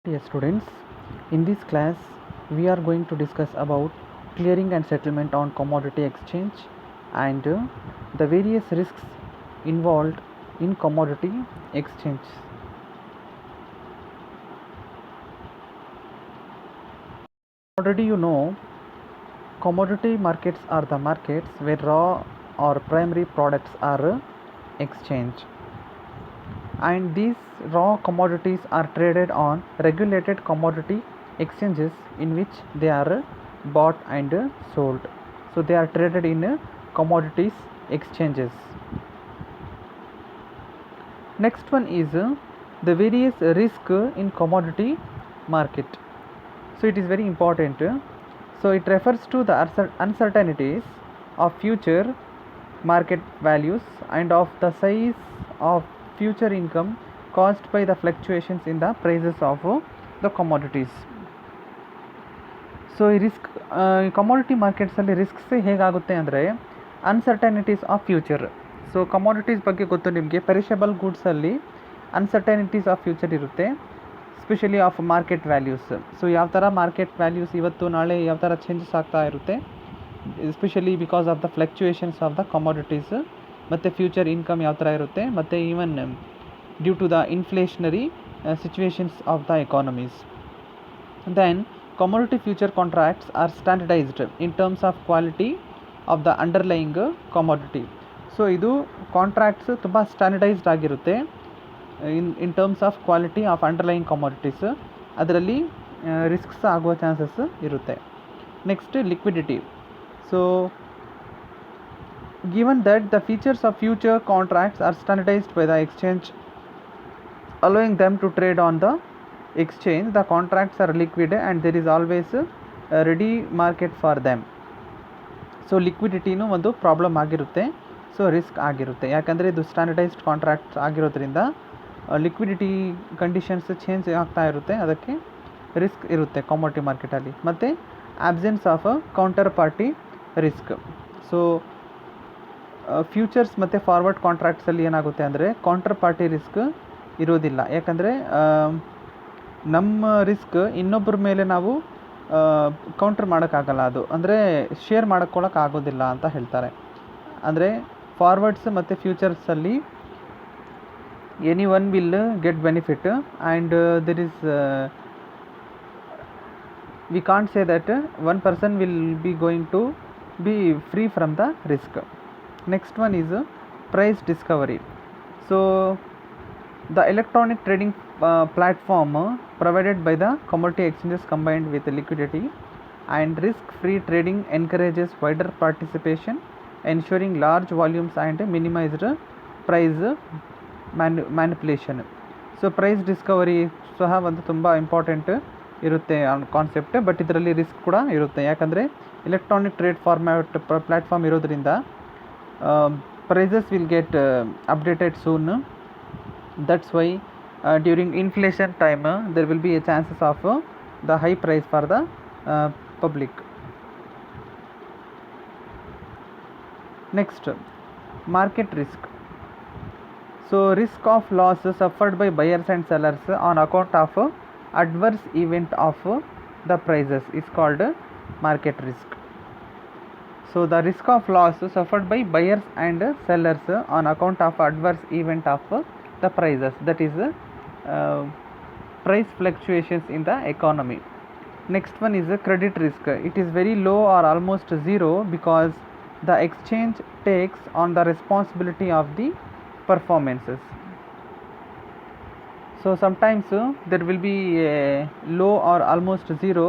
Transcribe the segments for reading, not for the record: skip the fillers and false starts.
Dear students, in this class we are going to discuss about clearing and settlement on commodity exchange and the various risks involved in commodity exchange. Already you know, commodity markets are the markets where raw or primary products are exchanged, and these raw commodities are traded on regulated commodity exchanges in which they are bought and sold. So they are traded in commodities exchanges. Next one is the various risk in commodity market. So it is very important. So it refers to the uncertainties of future market values and of the size of future income caused by the fluctuations in the prices of the commodities. So ಈ commodity ಮಾರ್ಕೆಟ್ಸಲ್ಲಿ risks ಹೇಗಾಗುತ್ತೆ ಅಂದರೆ uncertainties of future. So commodities ಬಗ್ಗೆ ಗೊತ್ತು ನಿಮಗೆ, perishable ಗೂಡ್ಸಲ್ಲಿ uncertainties of future ಇರುತ್ತೆ, specially of market values. So ಯಾವ ಥರ market values ಇವತ್ತು ನಾಳೆ ಯಾವ ಥರ ಚೇಂಜಸ್ ಆಗ್ತಾ ಇರುತ್ತೆ, especially because of the fluctuations of the commodities, ಮತ್ತು ಫ್ಯೂಚರ್ ಇನ್ಕಮ್ ಯಾವ ಥರ ಇರುತ್ತೆ, ಮತ್ತು even due to the inflationary situations of the economies. Then commodity future contracts are standardized in terms of quality of the underlying commodity. So ಇದು contracts ತುಂಬ standardised ಆಗಿರುತ್ತೆ in terms of quality of underlying commodities. ಅದರಲ್ಲಿ risks ಆಗುವ chances ಇರುತ್ತೆ. Next liquidity. So given that the features of future contracts are standardised by the exchange allowing them to trade on the exchange, the contracts are liquid and there is always a ready market for them. So ಲಿಕ್ವಿಡಿಟಿನೂ ಒಂದು problem ಆಗಿರುತ್ತೆ, so risk ಆಗಿರುತ್ತೆ. ಯಾಕಂದರೆ ಇದು standardised contracts ಆಗಿರೋದ್ರಿಂದ liquidity conditions change ಆಗ್ತಾ ಇರುತ್ತೆ, ಅದಕ್ಕೆ ರಿಸ್ಕ್ ಇರುತ್ತೆ ಕಮೋಡಿಟಿ ಮಾರ್ಕೆಟಲ್ಲಿ. ಮತ್ತು absence of counter party risk. So futures ಮತ್ತು ಫಾರ್ವರ್ಡ್ ಕಾಂಟ್ರಾಕ್ಟ್ಸಲ್ಲಿ ಏನಾಗುತ್ತೆ ಅಂದರೆ ಕೌಂಟರ್ ಪಾರ್ಟಿ ರಿಸ್ಕ್ ಇರೋದಿಲ್ಲ. ಯಾಕಂದರೆ ನಮ್ಮ ರಿಸ್ಕ್ ಇನ್ನೊಬ್ಬರ ಮೇಲೆ ನಾವು ಕೌಂಟರ್ ಮಾಡೋಕ್ಕಾಗಲ್ಲ, ಅದು ಅಂದರೆ ಶೇರ್ ಆಗೋದಿಲ್ಲ ಅಂತ ಹೇಳ್ತಾರೆ. ಅಂದರೆ ಫಾರ್ವರ್ಡ್ಸ್ ಮತ್ತು ಫ್ಯೂಚರ್ಸಲ್ಲಿ any one will get benefit and there is we can't say that one person will be going to be free from the risk. Next one is price discovery. So the electronic trading platform provided by the commodity exchanges combined with liquidity and risk-free trading encourages wider participation, ensuring large volumes and minimized price manipulation. So price discovery ಸಹ ಒಂದು ತುಂಬ important ಇರುತ್ತೆ concept, but ಇದರಲ್ಲಿ risk ಕೂಡ ಇರುತ್ತೆ. ಯಾಕಂದರೆ electronic trade platform ಇರೋದ್ರಿಂದ prices will get updated soon. That's why during inflation time there will be a chances of the high price for the public. Next, market risk. So risk of loss suffered by buyers and sellers on account of adverse event of the prices is called market risk. So the risk of loss suffered by buyers and sellers on account of adverse event of the prices, that is price fluctuations in the economy. Next one is credit risk. It is very low or almost zero because the exchange takes on the responsibility of the performances. So sometimes there will be a low or almost zero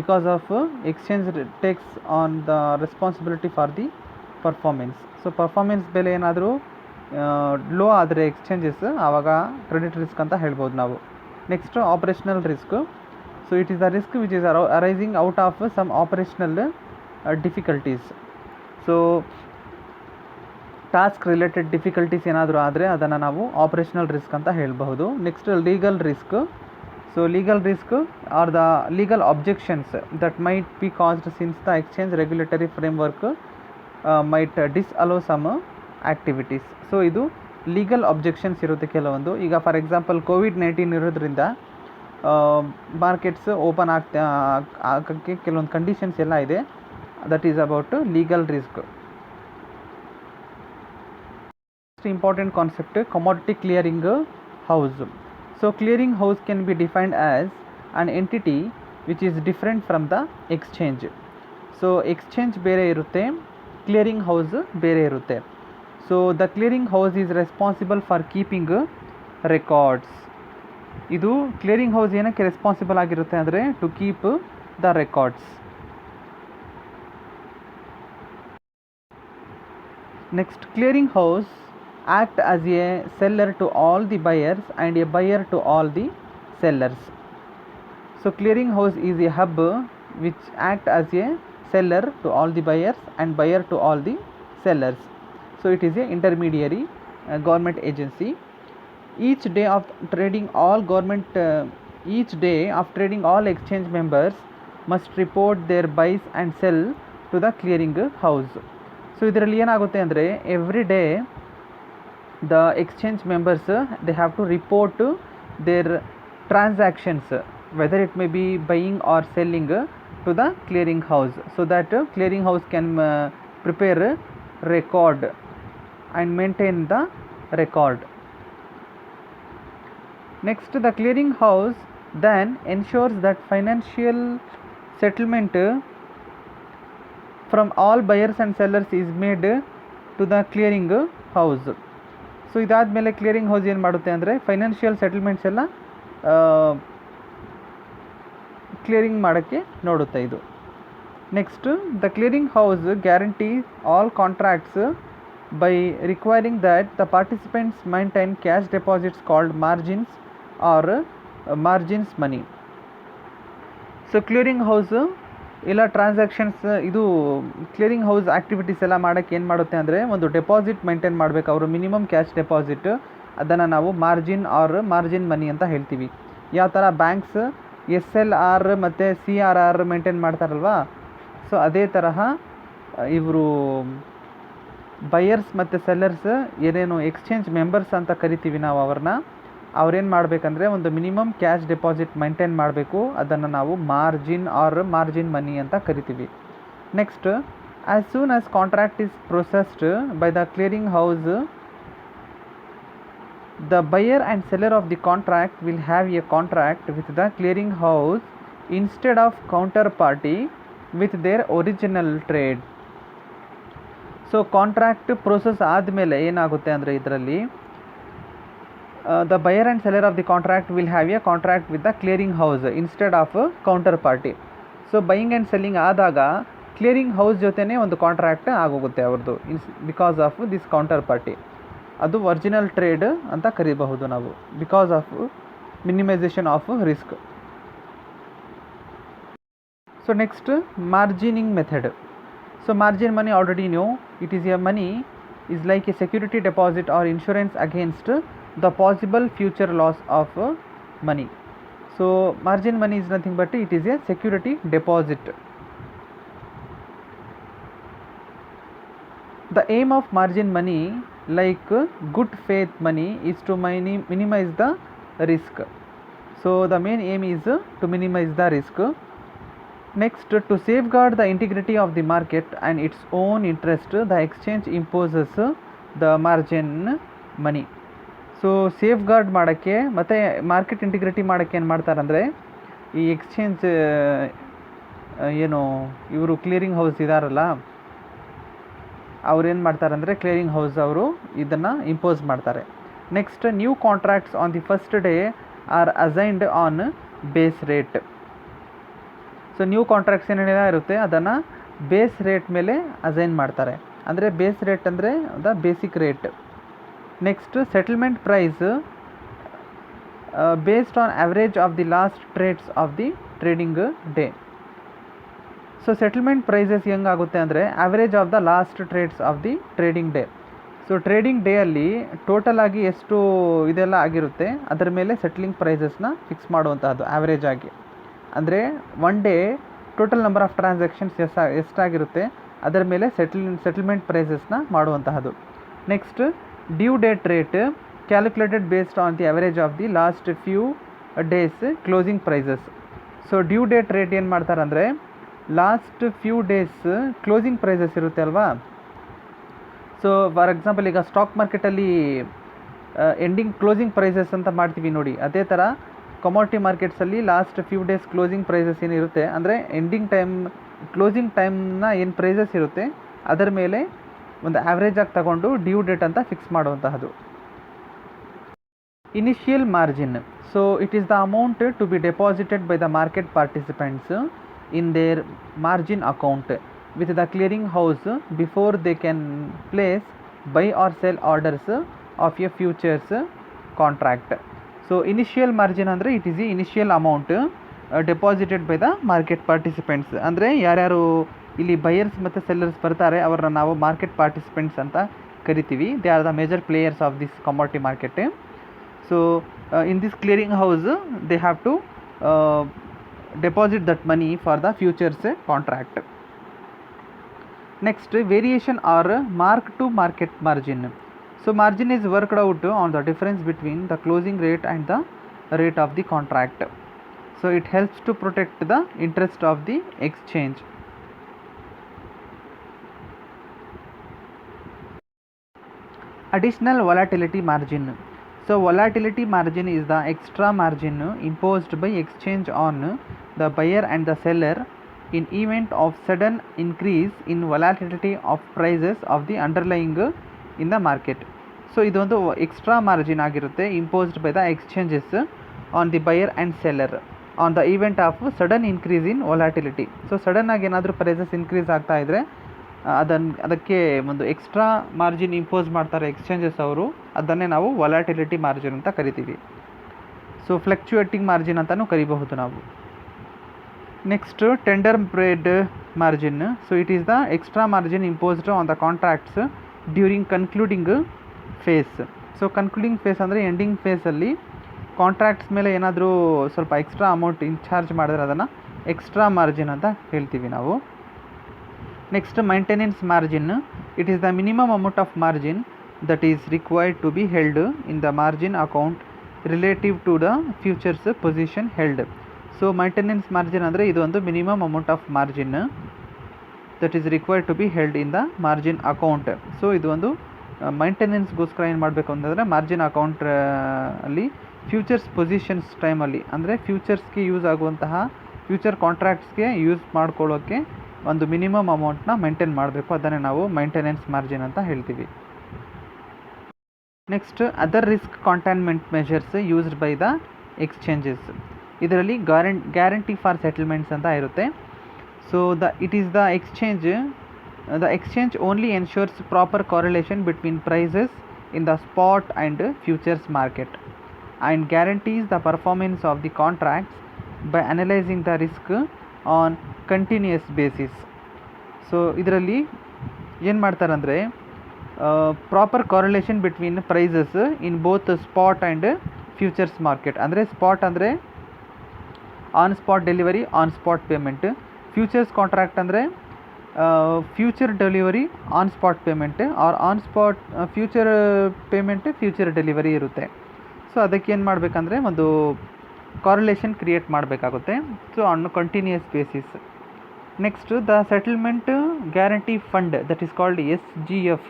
because of exchange takes on the responsibility for the performance. So performance ಬೆಲೆ ಏನಾದರೂ low ಆದರೆ exchanges, ಆವಾಗ credit risk ಅಂತ ಹೇಳ್ಬೋದು ನಾವು. Next operational risk. So it is the risk which is arising out of some operational difficulties. So task related difficulties ಏನಾದರೂ ಆದರೆ ಅದನ್ನು ನಾವು ಆಪರೇಷನಲ್ ರಿಸ್ಕ್ ಅಂತ ಹೇಳಬಹುದು. Next legal risk. So legal risk are the legal objections that might be caused since the exchange regulatory framework might disallow some activities. So ಇದು legal objections ಇರುತ್ತೆ ಕೆಲವೊಂದು. ಈಗ ಫಾರ್ ಎಕ್ಸಾಂಪಲ್ ಕೋವಿಡ್-19 ಇರೋದ್ರಿಂದ ಮಾರ್ಕೆಟ್ಸ್ ಓಪನ್ ಆಗೋಕ್ಕೆ ಕೆಲವೊಂದು ಕಂಡೀಷನ್ಸ್ ಎಲ್ಲ ಇದೆ. That is about legal risk. Important concept, commodity clearing house. So clearing house can be defined as an entity which is different from the exchange. So exchange ಬೇರೆ ಇರುತ್ತೆ, clearing house ಬೇರೆ ಇರುತ್ತೆ. So the clearing house is responsible for keeping records. ಇದು clearing house ಏನಕ್ಕೆ responsible ಆಗಿರುತ್ತೆ ಅಂದರೆ to keep the records. Next, clearing house act as a seller to all the buyers and a buyer to all the sellers. So clearing house is a hub which act as a seller to all the buyers and buyer to all the sellers. So it is a intermediary government agency. Each day of trading all exchange members must report their buys and sell to the clearing house. So ಇದರಲ್ಲಿ ಏನಾಗುತ್ತೆ ಅಂದರೆ every day the exchange members they have to report their transactions, whether it may be buying or selling, to the clearing house, so that clearing house can prepare record and maintain the record. Next, the clearing house then ensures that financial settlement from all buyers and sellers is made to the clearing house. So ಇದಾದಮೇಲೆ clearing house ಏನು ಮಾಡುತ್ತೆ ಅಂದರೆ financial settlements ಎಲ್ಲ clearing ಮಾಡೋಕ್ಕೆ ನೋಡುತ್ತೆ ಇದು. Next, the clearing house guarantees all contracts by requiring that the participants maintain cash deposits called margins or margins money. So clearing house ಇಲ್ಲ transactions, ಇದು ಕ್ಲಿಯರಿಂಗ್ ಹೌಸ್ ಆ್ಯಕ್ಟಿವಿಟೀಸ್ ಎಲ್ಲ ಮಾಡೋಕ್ಕೆ ಏನು ಮಾಡುತ್ತೆ ಅಂದರೆ ಒಂದು ಡೆಪಾಸಿಟ್ ಮೇಂಟೈನ್ ಮಾಡಬೇಕು ಅವರು, ಮಿನಿಮಮ್ ಕ್ಯಾಶ್ ಡೆಪಾಸಿಟ್. ಅದನ್ನು ನಾವು ಮಾರ್ಜಿನ್ ಆರ್ ಮಾರ್ಜಿನ್ ಮನಿ ಅಂತ ಹೇಳ್ತೀವಿ. ಯಾವ ಥರ ಬ್ಯಾಂಕ್ಸ್ SLR ಮತ್ತು CRR ಮೇಂಟೈನ್ ಮಾಡ್ತಾರಲ್ವಾ, ಸೊ ಅದೇ ತರಹ ಇವರು ಬಯರ್ಸ್ ಮತ್ತು ಸೆಲ್ಲರ್ಸ್ ಏನೇನು ಎಕ್ಸ್ಚೇಂಜ್ ಮೆಂಬರ್ಸ್ ಅಂತ ಕರಿತೀವಿ ನಾವು ಅವ್ರೇನು ಮಾಡಬೇಕಂದ್ರೆ ಒಂದು ಮಿನಿಮಮ್ ಕ್ಯಾಶ್ ಡೆಪಾಸಿಟ್ ಮೈಂಟೈನ್ ಮಾಡಬೇಕು. ಅದನ್ನು ನಾವು ಮಾರ್ಜಿನ್ ಆರ್ ಮಾರ್ಜಿನ್ ಮನಿ ಅಂತ ಕರಿತೀವಿ. Next, as soon as contract is processed by the clearing house, the buyer and seller of the contract will have a contract with the clearing house instead of counter party with their original trade. So contract process ಆದಮೇಲೆ ಏನಾಗುತ್ತೆ ಅಂದರೆ ಇದರಲ್ಲಿ the buyer and seller of the contract will have a contract with the clearing house instead of counter party. So buying and selling ಆದಾಗ clearing house ಜೊತೆನೇ ಒಂದು contract ಆಗೋಗುತ್ತೆ ಅವ್ರದ್ದು, because of this counter party. ಅದು original trade ಅಂತ ಕರಿಬಹುದು ನಾವು, because of minimisation of risk. So next, margining method. So margin money already new, it is a money is like a security deposit or insurance against the possible future loss of money. So margin money is nothing but it is a security deposit. The aim of margin money, like good faith money, is to minimize the risk. So the main aim is to minimize the risk. Next, to safeguard the integrity of the market and its own interest, the exchange imposes the margin money. So safeguard ಮಾಡೋಕ್ಕೆ ಮತ್ತು market integrity ಮಾಡೋಕ್ಕೆ ಏನು ಮಾಡ್ತಾರಂದರೆ, ಈ exchange ಏನು ಇವರು clearing house ಇದಾರಲ್ಲ ಅವ್ರು ಏನು ಮಾಡ್ತಾರಂದರೆ ಕ್ಲಿಯರಿಂಗ್ ಹೌಸ್ ಅವರು ಇದನ್ನು ಇಂಪೋಸ್ ಮಾಡ್ತಾರೆ. Next, new contracts on the first day are assigned on base rate. So new contracts ಏನೇನಿದೆ ಇರುತ್ತೆ ಅದನ್ನು ಬೇಸ್ ರೇಟ್ ಮೇಲೆ ಅಸೈನ್ ಮಾಡ್ತಾರೆ. ಅಂದರೆ ಬೇಸ್ ರೇಟ್ ಅಂದರೆ the basic rate. Next, settlement price based on average of the last trades of the trading day. So settlement prices ಹೆಂಗಾಗುತ್ತೆ ಅಂದರೆ average of the last trades of the trading day. So trading day ಅಲ್ಲಿ total ಆಗಿ ಎಷ್ಟು ಇದೆಲ್ಲ ಆಗಿರುತ್ತೆ ಅದರ ಮೇಲೆ settling ಪ್ರೈಸಸ್ನ ಫಿಕ್ಸ್ ಮಾಡುವಂತಹದ್ದು ಆ್ಯಾವ್ರೇಜ್ ಆಗಿ. ಅಂದರೆ one day total number of transactions ಎಷ್ಟಾಗಿರುತ್ತೆ ಅದರ ಮೇಲೆ ಸೆಟಲ್ಮೆಂಟ್ ಪ್ರೈಸಸ್ನ ಮಾಡುವಂತಹದ್ದು. Next, due date rate calculated based on the average of the last few days closing prices. So due date rate ಏನು ಮಾಡ್ತಾರೆ ಅಂದರೆ last few days closing prices ಇರುತ್ತೆ ಅಲ್ವಾ. ಸೊ ಫಾರ್ ಎಕ್ಸಾಂಪಲ್ ಈಗ ಸ್ಟಾಕ್ ಮಾರ್ಕೆಟಲ್ಲಿ ಎಂಡಿಂಗ್ ಕ್ಲೋಸಿಂಗ್ ಪ್ರೈಸಸ್ ಅಂತ ಮಾಡ್ತೀವಿ ನೋಡಿ, ಅದೇ ಥರ ಕಮೋಡಿಟಿ ಮಾರ್ಕೆಟ್ಸಲ್ಲಿ last few days closing prices ಏನಿರುತ್ತೆ ಅಂದರೆ ಎಂಡಿಂಗ್ ಟೈಮ್ ಕ್ಲೋಸಿಂಗ್ ಟೈಮ್ನ ಏನು ಪ್ರೈಸಸ್ ಇರುತ್ತೆ ಅದರ ಮೇಲೆ ಒಂದು ಆ್ಯಾವ್ರೇಜ್ ಆಗಿ ತಗೊಂಡು ಡ್ಯೂ ಡೇಟ್ ಅಂತ ಫಿಕ್ಸ್ ಮಾಡುವಂತಹದ್ದು. Initial margin. So it is the amount to be deposited by the market participants in their margin account with the clearing house before they can place buy or sell orders of a futures contract. So initial margin ಅಂದರೆ it is the initial amount deposited by the market participants. ಅಂದರೆ ಯಾರ್ಯಾರು ಇಲ್ಲಿ buyers ಮತ್ತು sellers ಬರ್ತಾರೆ ಅವರನ್ನ ನಾವು market participants ಅಂತ ಕರಿತೀವಿ. They are the major players of this commodity market. So in this clearing house they have to deposit that money for the futures contract. Next, variation or mark to market margin. So margin is worked out on the difference between the closing rate and the rate of the contract. So it helps to protect the interest of the exchange. Additional volatility margin. So volatility margin is the extra margin imposed by exchange on the buyer and the seller in event of sudden increase in volatility of prices of the underlying in the market. So ಇದೊಂದು extra margin ಆಗಿರುತ್ತೆ imposed by the exchanges on the buyer and seller on the event of sudden increase in volatility. So sudden ಆಗಿ ಏನಾದರೂ prices increase ಆಗ್ತಾ ಇದ್ದರೆ ಅದಕ್ಕೆ ಒಂದು extra margin impose ಮಾಡ್ತಾರೆ exchanges ಅವರು, ಅದನ್ನೇ ನಾವು ವೊಲಾಟಿಲಿಟಿ ಮಾರ್ಜಿನ್ ಅಂತ ಕರಿತೀವಿ. ಸೊ ಫ್ಲಕ್ಚುಯೇಟಿಂಗ್ ಮಾರ್ಜಿನ್ ಅಂತಲೂ ಕರಿಬಹುದು ನಾವು. Next tender braid margin. So it is the extra margin imposed on the contracts during concluding phase. So concluding phase ಅಂದರೆ ಎಂಡಿಂಗ್ ಫೇಸಲ್ಲಿ ಕಾಂಟ್ರಾಕ್ಟ್ಸ್ ಮೇಲೆ ಏನಾದರೂ ಸ್ವಲ್ಪ ಎಕ್ಸ್ಟ್ರಾ ಅಮೌಂಟ್ ಇನ್ಚಾರ್ಜ್ ಮಾಡಿದ್ರೆ ಅದನ್ನು ಎಕ್ಸ್ಟ್ರಾ ಮಾರ್ಜಿನ್ ಅಂತ ಹೇಳ್ತೀವಿ ನಾವು. Next, maintenance margin. It is the minimum amount of margin that is required to be held in the margin account relative to the futures position held. So maintenance margin ಅಂದರೆ ಇದು ಒಂದು minimum amount of margin that is required to be held in the margin account. So ಇದು ಒಂದು ಮೈಂಟೆನೆನ್ಸ್ಗೋಸ್ಕರ ಏನು ಮಾಡಬೇಕು ಅಂತಂದರೆ margin account ಅಲ್ಲಿ futures positions ಟೈಮಲ್ಲಿ ಅಂದರೆ ಫ್ಯೂಚರ್ಸ್ಗೆ ಯೂಸ್ ಆಗುವಂತಹ ಫ್ಯೂಚರ್ ಕಾಂಟ್ರಾಕ್ಟ್ಸ್ಗೆ ಯೂಸ್ ಮಾಡ್ಕೊಳ್ಳೋಕ್ಕೆ ಒಂದು ಮಿನಿಮಮ್ ಅಮೌಂಟ್ನ ಮೇಂಟೈನ್ ಮಾಡಬೇಕು, ಅದನ್ನೇ ನಾವು ಮೈಂಟೆನೆನ್ಸ್ ಮಾರ್ಜಿನ್ ಅಂತ ಹೇಳ್ತೀವಿ. Next other risk containment measures used by the exchanges. ಇದರಲ್ಲಿ ಗ್ಯಾರಂಟಿ ಫಾರ್ ಸೆಟಲ್ಮೆಂಟ್ಸ್ ಅಂತ ಇರುತ್ತೆ. So it is the exchange only ensures proper correlation between prices in the spot and futures market and guarantees the performance of the contracts by analysing the risk on continuous basis. So ಇದರಲ್ಲಿ ಏನು ಮಾಡ್ತಾರಂದರೆ proper correlation between prices in both spot and futures market. ಅಂದರೆ spot ಅಂದರೆ on spot delivery, on spot payment. Futures contract ಅಂದರೆ future delivery, on spot payment, or on spot future payment, future delivery ಇರುತ್ತೆ. So ಅದಕ್ಕೆ ಏನು ಮಾಡಬೇಕಂದ್ರೆ ಒಂದು correlation create ಮಾಡಬೇಕಾಗುತ್ತೆ. So on continuous basis. Next the settlement guarantee fund that is called SGF.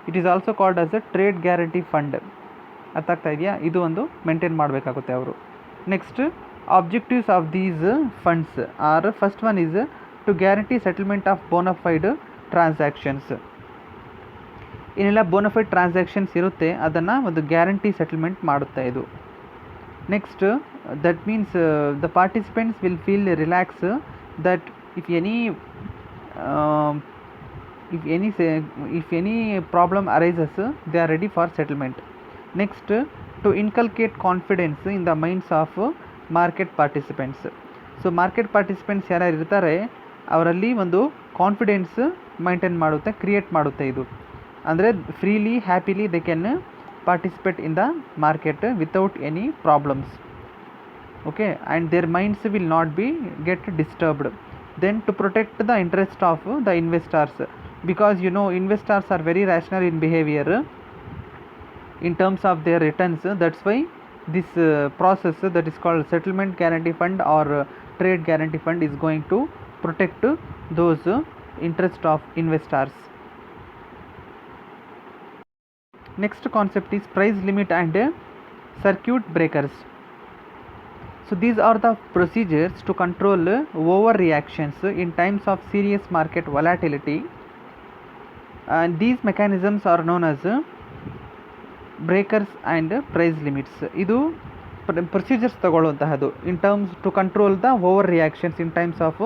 It is also called as a trade guarantee fund. ಅರ್ಥ ಆಗ್ತಾ ಇದೆಯಾ? ಇದು ಒಂದು ಮೇಂಟೈನ್ ಮಾಡಬೇಕಾಗುತ್ತೆ ಅವರು. Next objectives of these funds are first one is to guarantee settlement of bona fide transactions. ಏನೆಲ್ಲ bona fide transactions ಇರುತ್ತೆ ಅದನ್ನು ಒಂದು ಗ್ಯಾರಂಟಿ ಸೆಟಲ್ಮೆಂಟ್ ಮಾಡುತ್ತೆ ಇದು. Next, that means the participants will feel relaxed that if any problem arises, they are ready for settlement. Next, to inculcate confidence in the minds of market participants. So market participants ಯಾರು ಇರ್ತಾರೆ ಅವರಲ್ಲಿ ಒಂದು confidence maintain ಮಾಡುತ್ತೆ, create ಮಾಡುತ್ತೆ ಇದು. ಅಂದರೆ freely happily they can participate in the market without any problems. Okay, and their minds will not be get disturbed. Then to protect the interest of the investors, because you know investors are very rational in behavior in terms of their returns. That's why this process that is called settlement guarantee fund or trade guarantee fund is going to protect those interest of investors. Next concept is price limit and circuit breakers. So these are the procedures to control overreactions in times of serious market volatility, and these mechanisms are known as breakers and price limits. ಇದು procedures ತಗೊಳ್ಳುವಂತಹದ್ದು in terms to control the over reactions in times of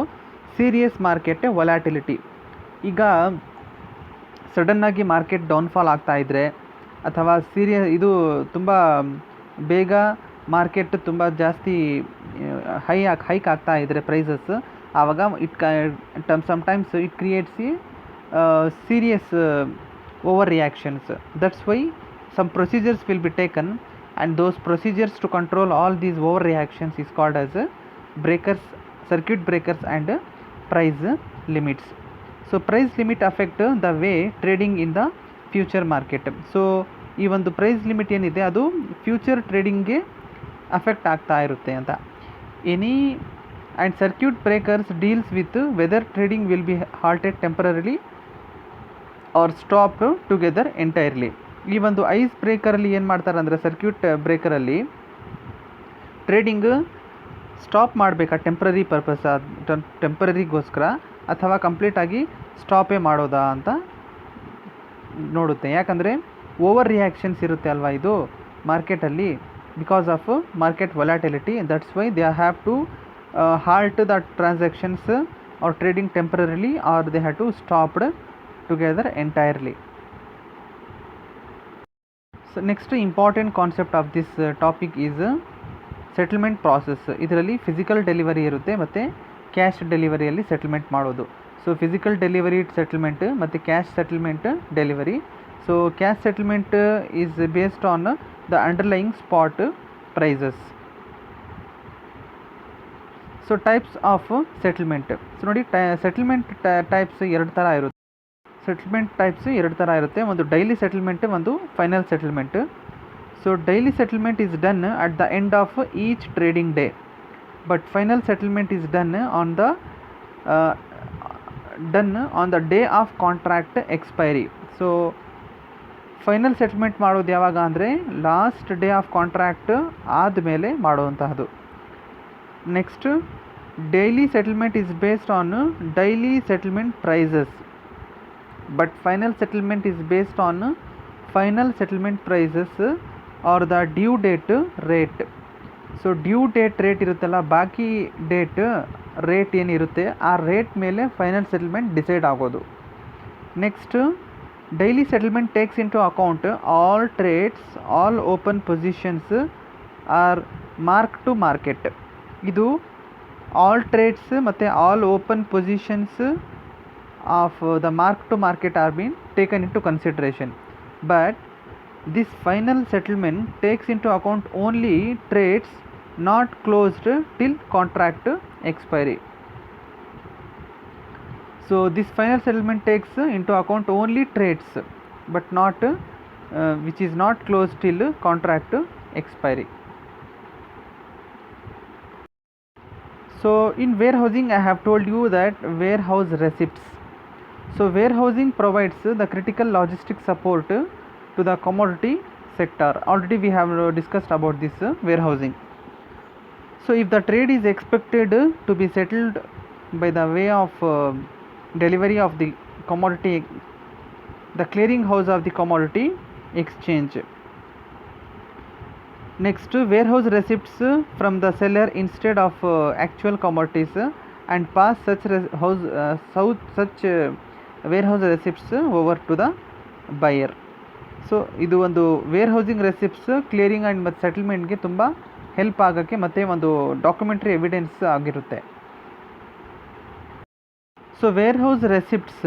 serious market volatility. ಈಗ ಸಡನ್ನಾಗಿ market downfall ಆಗ್ತಾ ಇದ್ದರೆ ಅಥವಾ ಇದು ತುಂಬ ಬೇಗ ಮಾರ್ಕೆಟ್ ತುಂಬ ಜಾಸ್ತಿ ಹೈಕ್ ಆಗ್ತಾ ಇದ್ದರೆ ಪ್ರೈಸಸ್, ಆವಾಗ sometimes it creates serious overreactions. That's why some procedures will be taken, and those procedures to control all these overreactions is called as breakers, circuit breakers and price limits. So price limit affect the way trading in the future market. So ಈ ಒಂದು price limit ಏನಿದೆ ಅದು future ಟ್ರೇಡಿಂಗ್ಗೆ affect ಆಗ್ತಾ ಇರುತ್ತೆ ಅಂತ. Any and circuit breakers deals with whether trading will be halted temporarily or stop together entirely. ಈ ಒಂದು ಐಸ್ ಬ್ರೇಕರಲ್ಲಿ ಏನು ಮಾಡ್ತಾರೆ ಅಂದರೆ, ಸರ್ಕ್ಯೂಟ್ ಬ್ರೇಕರಲ್ಲಿ ಟ್ರೇಡಿಂಗ್ ಸ್ಟಾಪ್ ಮಾಡಬೇಕಾ ಟೆಂಪ್ರರಿ ಪರ್ಪಸ್, ಟೆಂಪ್ರರಿಗೋಸ್ಕರ ಅಥವಾ ಕಂಪ್ಲೀಟಾಗಿ ಸ್ಟಾಪೇ ಮಾಡೋದಾ ಅಂತ ನೋಡುತ್ತೆ. ಯಾಕಂದರೆ ಓವರ್ ರಿಯಾಕ್ಷನ್ಸ್ ಇರುತ್ತೆ ಅಲ್ವಾ ಇದು ಮಾರ್ಕೆಟಲ್ಲಿ, because of market volatility. That's why they have to halt the transactions or trading temporarily, or they have to stopped together entirely. So next important concept of this topic is settlement process. ಇದರಲ್ಲಿ physical delivery ಇರುತ್ತೆ ಮತ್ತು cash ಡೆಲಿವರಿಯಲ್ಲಿ settlement ಮಾಡೋದು. So physical delivery settlement ಮತ್ತು cash settlement delivery. So cash settlement is based on the underlying spot prices. So types of settlement. So ನೋಡಿ, settlement types ಎರಡು ಥರ ಇರುತ್ತೆ. ಒಂದು ಡೈಲಿ ಸೆಟಲ್ಮೆಂಟ್, ಒಂದು final settlement. So daily settlement is done at the end of each trading day, but final settlement is done on the day of contract expiry. So final settlement ಮಾಡೋದು ಯಾವಾಗ ಅಂದರೆ last day of contract ಆದಮೇಲೆ ಮಾಡುವಂತಹದ್ದು. Next, daily settlement is based on daily settlement prices, but final settlement is based on final settlement prices or the due date rate. So due date rate ಇರುತ್ತಲ್ಲ, ಬಾಕಿ date rate ಏನಿರುತ್ತೆ ಆ rate ಮೇಲೆ final settlement decide ಆಗೋದು. Next, daily settlement takes into account all trades, all open positions or mark to market. ಇದು all trades ಮತ್ತು all open positions of the mark to market are been taken into consideration, but this final settlement takes into account only trades not closed till contract expiry. So this final settlement takes into account only trades but not which is not closed till contract expiry. So in warehousing I have told you that warehouse receipts. So warehousing provides the critical logistic support to the commodity sector. Already we have discussed about this warehousing. So if the trade is expected to be settled by the way of delivery of the commodity, the clearing house of the commodity exchange. Next, warehouse receipts from the seller instead of actual commodities and pass such warehouse receipts over to the buyer. So ಇದು ಒಂದು warehousing receipts clearing and ಮತ್ತು ಸೆಟಲ್ಮೆಂಟ್ಗೆ ತುಂಬ help ಆಗೋಕ್ಕೆ ಮತ್ತು ಒಂದು documentary evidence ಆಗಿರುತ್ತೆ. So warehouse receipts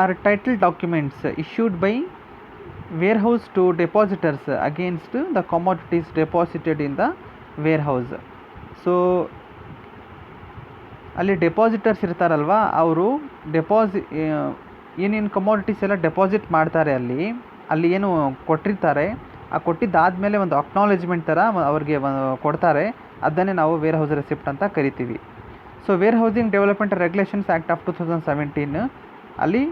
are title documents issued by warehouse to depositors against the commodities deposited in the warehouse. So ಅಲ್ಲಿ ಡೆಪಾಸಿಟರ್ಸ್ ಇರ್ತಾರಲ್ವ, ಅವರು ಏನೇನು ಕಮಾಡಿಟೀಸ್ ಎಲ್ಲ ಡೆಪಾಸಿಟ್ ಮಾಡ್ತಾರೆ ಅಲ್ಲಿ ಏನು ಕೊಟ್ಟಿರ್ತಾರೆ ಆ ಕೊಟ್ಟಿದ್ದಾದಮೇಲೆ ಒಂದು ಅಕ್ನಾಲೇಜ್ಮೆಂಟ್ ಥರ ಅವ್ರಿಗೆ ಕೊಡ್ತಾರೆ, ಅದನ್ನೇ ನಾವು ವೇರ್ ಹೌಸ್ ರೆಸಿಪ್ಟ್ ಅಂತ ಕರಿತೀವಿ. So warehousing development regulations act of 2017 ಅಲ್ಲಿ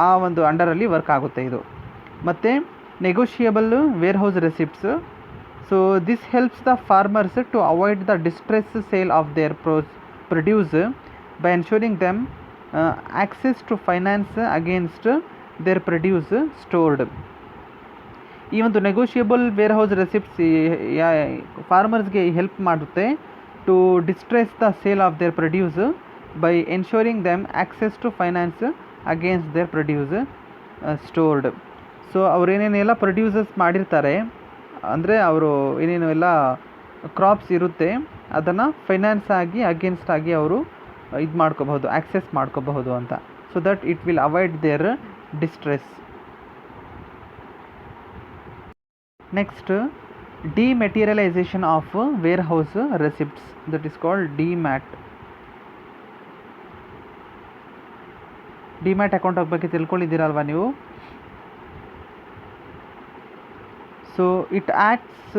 ಆ ಒಂದು ಅಂಡರಲ್ಲಿ ವರ್ಕ್ ಆಗುತ್ತೆ ಇದು. ಮತ್ತು negotiable warehouse receipts. So this helps the farmers to avoid the distress sale of their produce by ensuring them access to finance against their produce stored. ಈ ಒಂದು negotiable warehouse receipts ಫಾರ್ಮರ್ಸ್ಗೆ help ಮಾಡುತ್ತೆ to distress the sale of their produce by ensuring them access to finance against their produce stored. So ಅವರೇನೇನೆಲ್ಲ produces ಮಾಡಿರ್ತಾರೆ ಅಂದರೆ ಅವರು ಏನೇನು ಎಲ್ಲ ಕ್ರಾಪ್ಸ್ ಇರುತ್ತೆ ಅದನ್ನು ಫೈನಾನ್ಸ್ ಆಗಿ ಅಗೇನ್ಸ್ಟ್ ಆಗಿ ಅವರು ಇದು ಮಾಡ್ಕೋಬಹುದು, ಆಕ್ಸೆಸ್ ಮಾಡ್ಕೋಬಹುದು ಅಂತ. So that it will avoid their distress. Next, dematerialisation of warehouse receipts, that is called demat. Demat account ಬಗ್ಗೆ ತಿಳ್ಕೊಂಡಿದ್ದೀರಲ್ವ ನೀವು. So it acts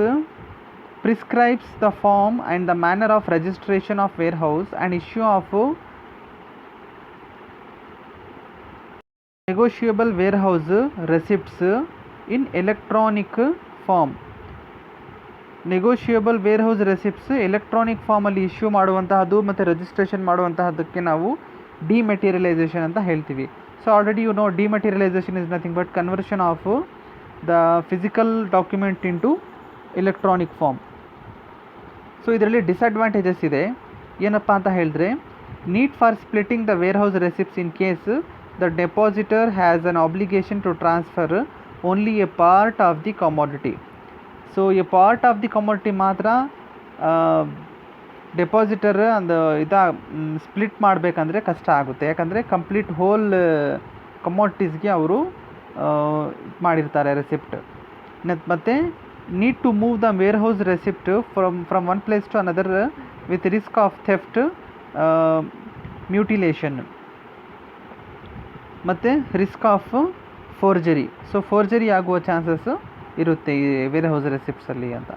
prescribes the form and the manner of registration of warehouse and issue of negotiable warehouse receipts in electronic form. Negotiable warehouse receipts electronic ಫಾರ್ಮಲ್ಲಿ issue ಮಾಡುವಂತಹದ್ದು ಮತ್ತು registration ಮಾಡುವಂತಹದ್ದಕ್ಕೆ ನಾವು dematerialisation ಅಂತ ಹೇಳ್ತೀವಿ. So already you know ಡಿಮೆಟೀರಿಯಲೈಸೇಷನ್ is nothing but conversion of the physical document into electronic form. So ಇದರಲ್ಲಿ disadvantages ಇದೆ. ಏನಪ್ಪ ಅಂತ ಹೇಳಿದ್ರೆ, need for splitting the warehouse receipts in case the depositor has an obligation to transfer only a part of the commodity. So a part of the commodity ಮಾತ್ರ depositor split ಮಾಡಬೇಕಂದ್ರೆ ಕಷ್ಟ ಆಗುತ್ತೆ. ಯಾಕಂದರೆ complete hole ಕಮಾಡಿಟೀಸ್ಗೆ ಅವರು ಮಾಡಿರ್ತಾರೆ receipt. ಮತ್ತು need to move the warehouse receipt from one place to another with risk of theft, mutilation ಮತ್ತು risk of forgery. So forgery ಆಗುವ ಚಾನ್ಸಸ್ ಇರುತ್ತೆ ಈ ವೇರ್ ಹೌಸ್ ರೆಸಿಪ್ಟ್ಸಲ್ಲಿ ಅಂತ.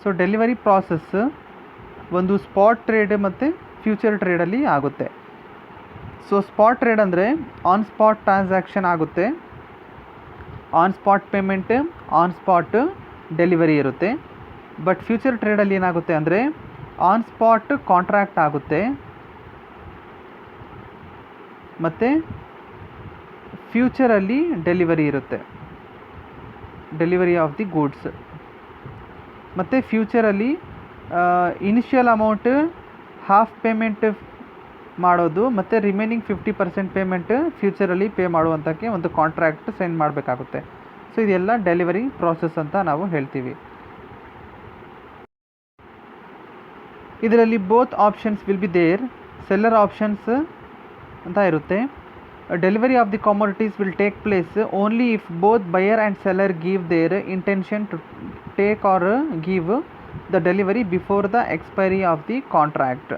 ಸೊ ಡೆಲಿವರಿ ಪ್ರಾಸೆಸ್ ಒಂದು ಸ್ಪಾಟ್ ಟ್ರೇಡ್ ಮತ್ತು future ಟ್ರೇಡಲ್ಲಿ ಆಗುತ್ತೆ. ಸೊ ಸ್ಪಾಟ್ ಟ್ರೇಡ್ ಅಂದರೆ ಆನ್ ಸ್ಪಾಟ್ ಟ್ರಾನ್ಸಾಕ್ಷನ್ ಆಗುತ್ತೆ, on spot payment, on spot delivery ಇರುತ್ತೆ. ಬಟ್ ಫ್ಯೂಚರ್ ಟ್ರೇಡಲ್ಲಿ ಏನಾಗುತ್ತೆ ಅಂದರೆ ಆನ್ ಸ್ಪಾಟ್ ಕಾಂಟ್ರಾಕ್ಟ್ ಆಗುತ್ತೆ ಮತ್ತು ಫ್ಯೂಚರಲ್ಲಿ ಡೆಲಿವರಿ ಇರುತ್ತೆ, ಡೆಲಿವರಿ ಆಫ್ ದಿ ಗೂಡ್ಸ್. ಮತ್ತು ಫ್ಯೂಚರಲ್ಲಿ ಇನಿಷಿಯಲ್ ಅಮೌಂಟ್ ಹಾಫ್ ಪೇಮೆಂಟ್ ಮಾಡೋದು ಮತ್ತು ರಿಮೈನಿಂಗ್ 50% ಪೇಮೆಂಟ್ ಫ್ಯೂಚರಲ್ಲಿ ಪೇ ಮಾಡುವಂಥಕ್ಕೆ ಒಂದು ಕಾಂಟ್ರಾಕ್ಟ್ ಸೈನ್ ಮಾಡಬೇಕಾಗುತ್ತೆ. ಸೊ ಇದೆಲ್ಲ ಡೆಲಿವರಿ ಪ್ರಾಸೆಸ್ ಅಂತ ನಾವು ಹೇಳ್ತೀವಿ. ಇದರಲ್ಲಿ both options will be there. Seller options ಅಂತ ಇರುತ್ತೆ. Delivery of the commodities will take place only if both buyer and seller give their intention to take or give the delivery before the expiry of the contract.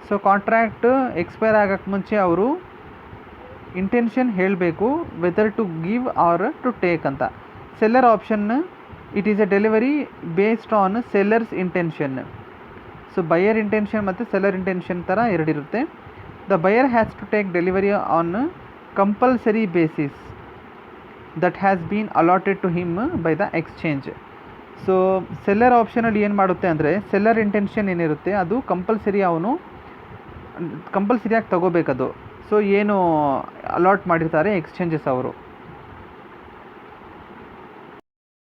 So contract expire ಆಗೋಕ್ಕೆ ಮುಂಚೆ ಅವರು intention ಹೇಳಬೇಕು whether to give or to take ಅಂತ. Seller option it is a delivery based on seller's intention. So buyer intention ಮತ್ತು seller intention ಥರ ಎರಡಿರುತ್ತೆ. The buyer has to take delivery on compulsory basis that has been allotted to him by the exchange. So seller ಆಪ್ಷನಲ್ಲಿ ಏನು ಮಾಡುತ್ತೆ ಅಂದರೆ seller intention ಏನಿರುತ್ತೆ ಅದು ಕಂಪಲ್ಸರಿಯಾಗಿ ತಗೋಬೇಕದು. ಸೊ ಏನು ಅಲಾಟ್ ಮಾಡಿರ್ತಾರೆ ಎಕ್ಸ್ಚೇಂಜಸ್ ಅವರು.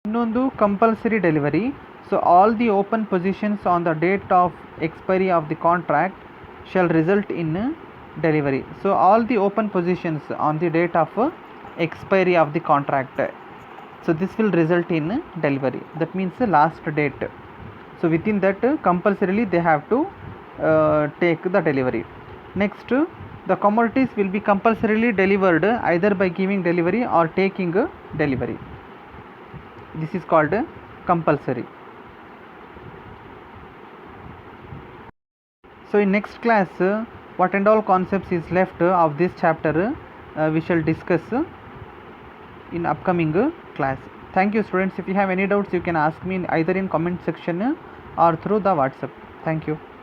ಇನ್ನೊಂದು compulsory delivery. So all the open positions on the date of expiry of the contract shall result in delivery. So all the open positions on the date of expiry of the contract, so this will result in delivery. That means the last date. So within that compulsorily they have to take the delivery. Next, the commodities will be compulsorily delivered either by giving delivery or taking delivery. This is called compulsory. So in next class what and all concepts is left of this chapter we shall discuss in upcoming class. Thank you students. If you have any doubts, you can ask me either in comment section or through the WhatsApp. Thank you.